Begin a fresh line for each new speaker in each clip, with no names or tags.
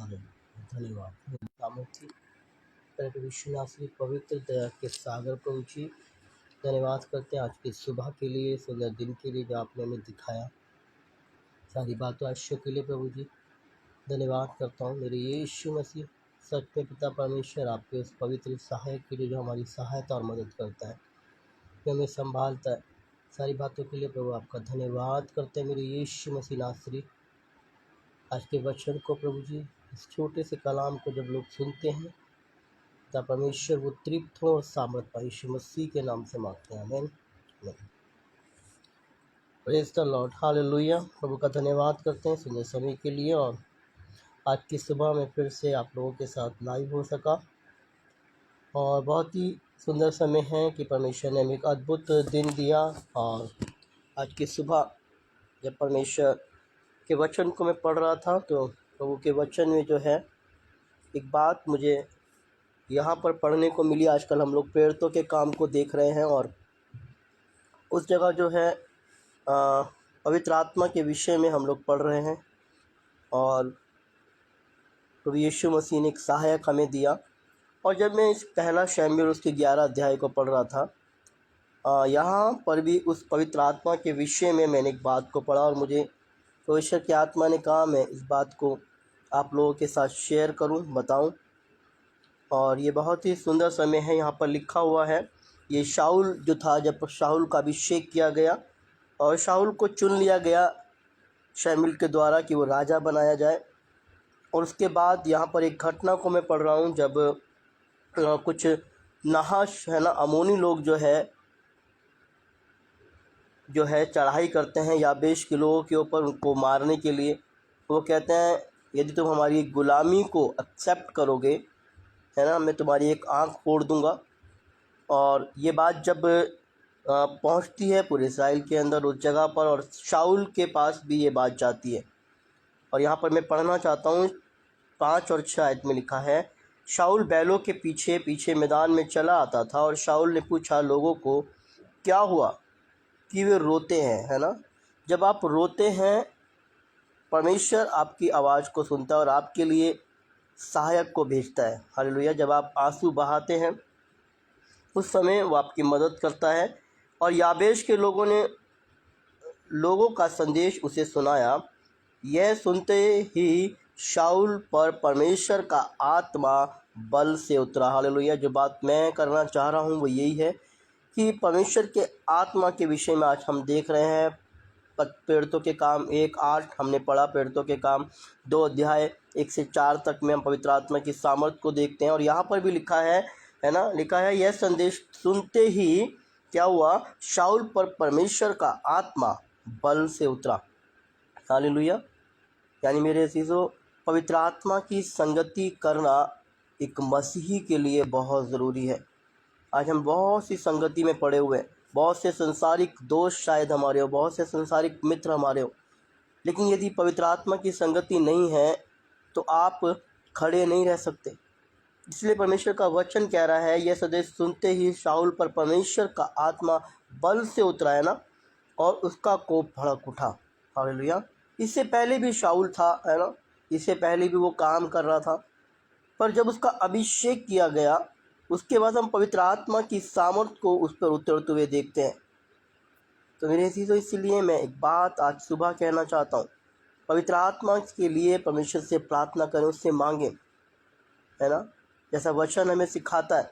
धन्यवाद कामों की प्रभु विश्वनाथी पवित्र दया के सागर प्रभु जी। धन्यवाद करते हैं आज की सुबह के लिए, सुंदर दिन के लिए जो आपने हमें दिखाया। सारी बातों आश्चर्य के लिए प्रभु जी धन्यवाद करता हूँ। मेरे यीशु मसीह सच में पिता परमेश्वर आपके उस पवित्र सहायक के लिए जो हमारी सहायता और मदद करता है, जो हमें संभालता है। सारी बातों के लिए प्रभु आपका धन्यवाद करते हैं। मेरे यीशु मसीह नासरी आज के वचन को प्रभु जी, इस छोटे से कलाम को जब लोग सुनते हैं तब परमेश्वर वो तृप्त हो और सामर्थ पाए। यीशु मसीह के नाम से मांगते हैं, आमीन। Praise the lord, hallelujah. प्रभु का धन्यवाद करते हैं सुंदर समय के लिए, और आज की सुबह में फिर से आप लोगों के साथ लाइव हो सका। और बहुत ही सुंदर समय है कि परमेश्वर ने हमें एक अद्भुत दिन दिया। और आज की सुबह जब परमेश्वर के वचन को मैं पढ़ रहा था तो प्रभु के वचन में जो है एक बात मुझे यहाँ पर पढ़ने को मिली। आजकल हम लोग प्रेरितों के काम को देख रहे हैं और उस जगह जो है पवित्र आत्मा के विषय में हम लोग पढ़ रहे हैं। और प्रभु यीशु मसीह ने एक सहायक हमें दिया। और जब मैं इस पहला शमूएल उसके 11 अध्याय को पढ़ रहा था, यहाँ पर भी उस पवित्र आत्मा के विषय में मैंने एक बात को पढ़ा और मुझे परमेश्वर की आत्मा ने कहा मैं इस बात को आप लोगों के साथ शेयर करूं, बताऊं। और ये बहुत ही सुंदर समय है। यहाँ पर लिखा हुआ है, ये शाऊल जो था, जब शाऊल का अभिषेक किया गया और शाऊल को चुन लिया गया शमूएल के द्वारा कि वो राजा बनाया जाए। और उसके बाद यहाँ पर एक घटना को मैं पढ़ रहा हूँ, जब कुछ नहाश है ना, अमोनी लोग जो है चढ़ाई करते हैं याबेश के लोगों के ऊपर उनको मारने के लिए। वो कहते हैं यदि तुम हमारी गुलामी को एक्सेप्ट करोगे, है ना, मैं तुम्हारी एक आंख फोड़ दूंगा। और ये बात जब पहुंचती है पूरे इस्राएल के अंदर उस जगह पर, और शाऊल के पास भी ये बात जाती है। और यहाँ पर मैं पढ़ना चाहता हूँ 5 और 6 आयत में लिखा है, शाऊल बैलों के पीछे पीछे मैदान में चला आता था और शाऊल ने पूछा लोगों को क्या हुआ कि वे रोते हैं, है ना। जब आप रोते हैं परमेश्वर आपकी आवाज़ को सुनता है और आपके लिए सहायक को भेजता है, हालेलुया। जब आप आंसू बहाते हैं उस समय वो आपकी मदद करता है। और याबेश के लोगों का संदेश उसे सुनाया। यह सुनते ही शाऊल पर परमेश्वर का आत्मा बल से उतरा, हालेलुया। जो बात मैं करना चाह रहा हूँ वो यही है कि परमेश्वर के आत्मा के विषय में आज हम देख रहे हैं। प्रेरितों के काम 1:8 हमने पढ़ा, प्रेरितों के काम 2 अध्याय 1 से 4 तक में हम पवित्र आत्मा की सामर्थ को देखते हैं। और यहाँ पर भी लिखा है ना, लिखा है यह संदेश सुनते ही क्या हुआ, शाऊल पर परमेश्वर का आत्मा बल से उतरा, हालेलुया। यानी मेरे अजीजों, पवित्र आत्मा की संगति करना एक मसीही के लिए बहुत ज़रूरी है। आज हम बहुत सी संगति में पड़े हुए हैं, बहुत से संसारिक दोस्त शायद हमारे हो, बहुत से संसारिक मित्र हमारे हो, लेकिन यदि पवित्र आत्मा की संगति नहीं है तो आप खड़े नहीं रह सकते। इसलिए परमेश्वर का वचन कह रहा है, यह संदेश सुनते ही शाऊल पर परमेश्वर का आत्मा बल से उतरा, है ना, और उसका कोप भड़क उठा, हालेलुया। इससे पहले भी शाऊल था, है ना, इससे पहले भी वो काम कर रहा था, पर जब उसका अभिषेक किया गया उसके बाद हम पवित्र आत्मा की सामर्थ को उस पर उतरते हुए देखते हैं। तो मेरे अजीजों, इसलिए मैं एक बात आज सुबह कहना चाहता हूँ, पवित्र आत्मा के लिए परमेश्वर से प्रार्थना करें, उससे मांगें, है ना, जैसा वचन हमें सिखाता है।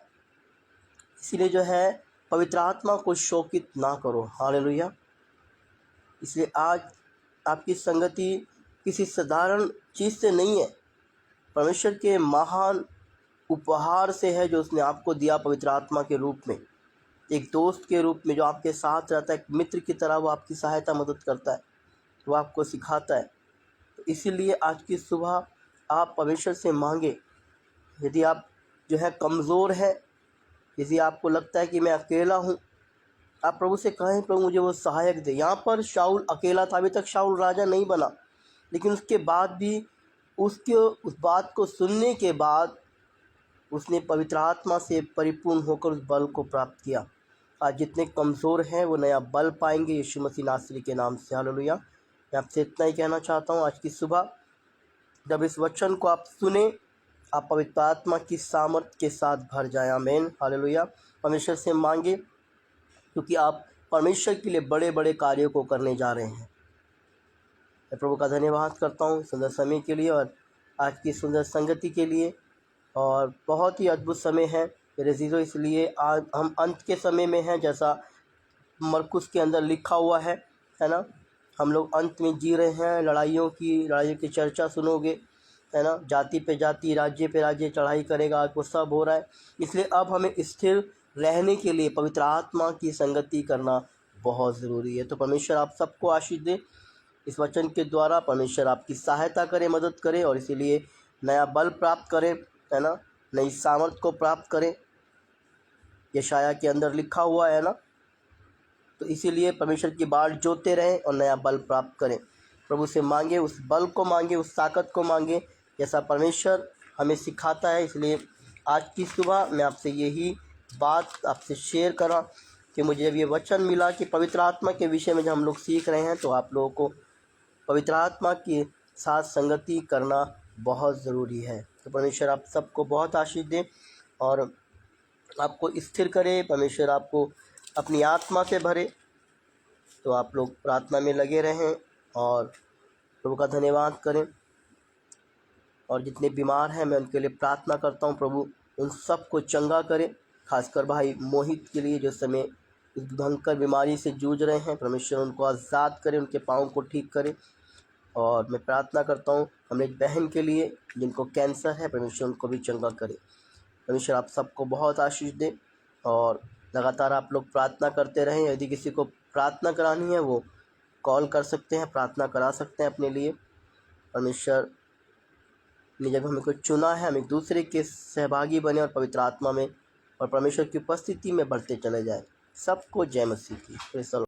इसीलिए जो है पवित्र आत्मा को शोकित ना करो, हालेलुया। इसलिए आज आपकी संगति किसी साधारण चीज़ से नहीं है, परमेश्वर के महान उपहार से है जो उसने आपको दिया पवित्र आत्मा के रूप में, एक दोस्त के रूप में जो आपके साथ रहता है, एक मित्र की तरह वो आपकी सहायता मदद करता है, वो आपको सिखाता है। तो इसीलिए आज की सुबह आप परमेश्वर से मांगे। यदि आप जो है कमज़ोर है, यदि आपको लगता है कि मैं अकेला हूँ, आप प्रभु से कहें प्रभु मुझे वो सहायक दे। यहाँ पर शाऊल अकेला था, अभी तक शाऊल राजा नहीं बना, लेकिन उसके बाद भी उस बात को सुनने के बाद उसने पवित्र आत्मा से परिपूर्ण होकर उस बल को प्राप्त किया। आज जितने कमज़ोर हैं वो नया बल पाएंगे यीशु मसीह नासरी के नाम से, हालेलुया। मैं आपसे इतना ही कहना चाहता हूँ आज की सुबह जब इस वचन को आप सुने, आप पवित्र आत्मा की सामर्थ के साथ भर जाए। आमीन, हालेलुया। परमेश्वर से मांगे, क्योंकि आप परमेश्वर के लिए बड़े बड़े कार्यों को करने जा रहे हैं। मैं प्रभु का धन्यवाद करता हूँ सुंदर समय के लिए और आज की सुंदर संगति के लिए। और बहुत ही अद्भुत समय है मेरे जीरो, इसलिए आज हम अंत के समय में हैं, जैसा मरकुस के अंदर लिखा हुआ है ना। हम लोग अंत में जी रहे हैं। लड़ाइयों की चर्चा सुनोगे, है ना। जाति पे जाति, राज्य पे राज्य चढ़ाई करेगा, आज वो सब हो रहा है। इसलिए अब हमें स्थिर रहने के लिए पवित्र आत्मा की संगति करना बहुत ज़रूरी है। तो परमेश्वर आप सबको आशीष दे। इस वचन के द्वारा परमेश्वर आपकी सहायता करे, मदद करे, और इसीलिए नया बल प्राप्त करें, है ना, नई सामर्थ को प्राप्त करें। यशाया के अंदर लिखा हुआ है ना। तो इसीलिए परमेश्वर की बाट जोते रहें और नया बल प्राप्त करें। प्रभु से मांगे, उस बल को मांगे, उस ताकत को मांगे जैसा परमेश्वर हमें सिखाता है। इसलिए आज की सुबह मैं आपसे यही बात आपसे शेयर करा कि मुझे जब ये वचन मिला कि पवित्र आत्मा के विषय में जब हम लोग सीख रहे हैं, तो आप लोगों को पवित्र आत्मा के साथ संगति करना बहुत ज़रूरी है। तो परमेश्वर आप सबको बहुत आशीष दे और आपको स्थिर करे। परमेश्वर आपको अपनी आत्मा से भरे। तो आप लोग प्रार्थना में लगे रहें और प्रभु का धन्यवाद करें। और जितने बीमार हैं मैं उनके लिए प्रार्थना करता हूं, प्रभु उन सब को चंगा करे। खासकर भाई मोहित के लिए, जो समय इस भयंकर बीमारी से जूझ रहे हैं, परमेश्वर उनको आज़ाद करे, उनके पाँव को ठीक करे। और मैं प्रार्थना करता हूँ हमने एक बहन के लिए जिनको कैंसर है, परमेश्वर उनको भी चंगा करे। परमेश्वर आप सबको बहुत आशीष दे और लगातार आप लोग प्रार्थना करते रहें। यदि किसी को प्रार्थना करानी है वो कॉल कर सकते हैं, प्रार्थना करा सकते हैं अपने लिए। परमेश्वर ने जब हमें को चुना है, हम एक दूसरे के सहभागी बने और पवित्र आत्मा में और परमेश्वर की उपस्थिति में बढ़ते चले जाएं। सबको जय मसीह की।